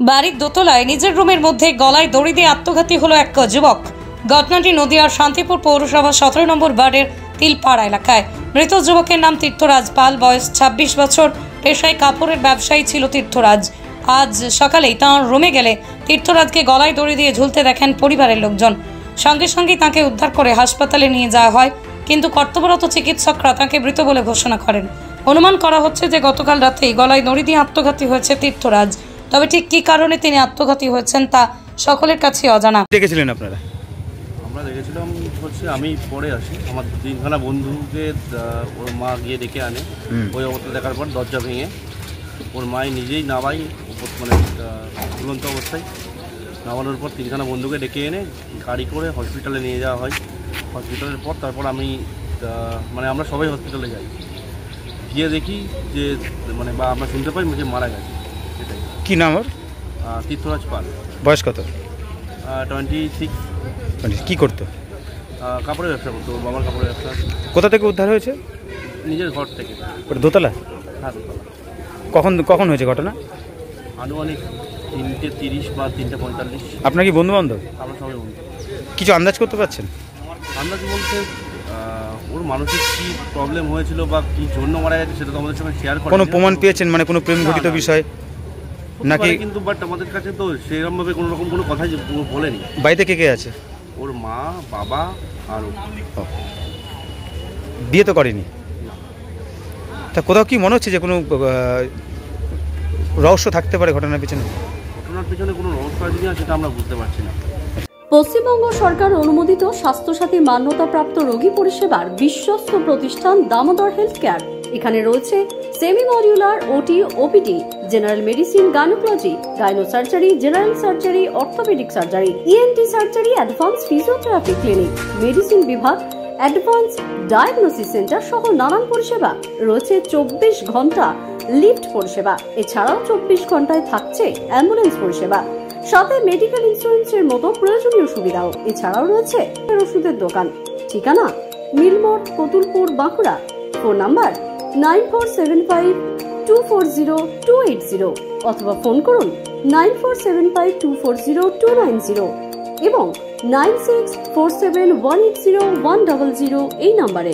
বাড়ির দোতলায় নিজের রুমের মধ্যে গলায় দড়ি দিয়ে আত্মঘাতী হলো এক যুবক। ঘটনাটি নদিয়ার শান্তিপুর পৌরসভা 17 নম্বর ওয়ার্ডের তিলপাড়া এলাকায়। মৃত যুবকের নাম তীর্থরাজ পাল, বয়স 26 বছর। পেশায় কাপড়ের ব্যবসায়ী ছিল তীর্থরাজ। আজ সকালেই তাঁর রুমে গেলে তীর্থরাজকে গলায় দড়ি দিয়ে ঝুলতে দেখেন পরিবারের লোকজন। সঙ্গে সঙ্গেই তাঁকে উদ্ধার করে হাসপাতালে নিয়ে যাওয়া হয়, কিন্তু কর্তব্যরত চিকিৎসকরা তাঁকে মৃত বলে ঘোষণা করেন। অনুমান করা হচ্ছে যে গতকাল রাতেই গলায় দড়ি দিয়ে আত্মঘাতী হয়েছে তীর্থরাজ। তবে ঠিক কী কারণে তিনি আত্মঘাতী হয়েছেন তা সকলের কাছে অজানা। দেখেছিলেন আপনারা? আমরা দেখেছিলাম হচ্ছে আমি পরে আসি, আমার তিনখানা বন্ধুকে ওর মা গিয়ে ডেকে আনে। ওই অবস্থা দেখার পর দরজা ভেঙে ওর মাই নিজেই নামাই, মানে ঝুলন্ত অবস্থায় নামানোর পর তিনখানা বন্ধুকে ডেকে এনে গাড়ি করে হসপিটালে নিয়ে যাওয়া হয়। হসপিটালের পর তারপর আমি মানে আমরা সবাই হসপিটালে যাই, গিয়ে দেখি যে মানে বা আমরা শুনতে পাই যে মারা গেছে। সেটাই। কী নাম ওর? তীর্থরাজ পাল। বয়স কত? 26। কী করতো? কাপড়ের ব্যবসা করতো, ওর বাবার কাপড়ের ব্যবসা। কোথা থেকে উদ্ধার হয়েছে? নিজের ঘর থেকে। ওটা দোতলা? হ্যাঁ, দোতলা। কখন হয়েছে ঘটনা? আনুমানিক 3:30 বা 3:45। আপনার কি বন্ধু বান্ধব? আমরা সবাই বন্ধু। কিছু আন্দাজ করতে পারছেন? আন্দাজ বলতে ওর মানসিক কী প্রবলেম হয়েছিল বা কী জন্য মারা গেছে সেটা তো আমাদের সঙ্গে শেয়ার করে। কোনো প্রমাণ পেয়েছেন, মানে কোনো প্রেম ঘটিত বিষয় নাকি? কিন্তু বাট আমাদের কাছে তো সেরকমভাবে কোনো রকম কোনো কথাই বলেনি। বাড়িতে কে কে আছে? ওর মা, বাবা আর বিয়ে তো করেনি। তা কোথাও কি মনে হচ্ছে যে কোনো রহস্য থাকতে পারে ঘটনার পিছনে? ঘটনার পিছনে কোনো রহস্য আছে কিনা সেটা আমরা বুঝতে পারছি না। পশ্চিমবঙ্গ সরকার অনুমোদিত স্বাস্থ্যসাথী মান্যতাপ্রাপ্ত রোগী পরিষেবার বিশ্বস্ত প্রতিষ্ঠান দামোদর হেলথ কেয়ার। এখানে রয়েছে semi modular OT, OPD, general medicine, gynaecology, gynae surgery, general surgery, orthopaedic surgery, ENT surgery, advance physiotherapy clinic, medicine বিভাগ, অ্যাডভান্স ডায়াগনোসিস সেন্টার সহ নানান পরিষেবা রয়েছে। 24 ঘন্টা লিফট পরিষেবা, এছাড়াও 24 ঘন্টায় থাকছে অ্যাম্বুলেন্স পরিষেবা, সাথে মেডিকেল ইন্স্যুরেন্সের মতো প্রয়োজনীয় সুবিধাও। এছাড়াও রয়েছে ওষুধের দোকান। ঠিকানা মিলমোড়, কতুলপুর, বাঁকুড়া। ফোন নাম্বার 9475240280 অথবা ফোন করুন 9475240290 এবং 9647180100 এই নম্বরে।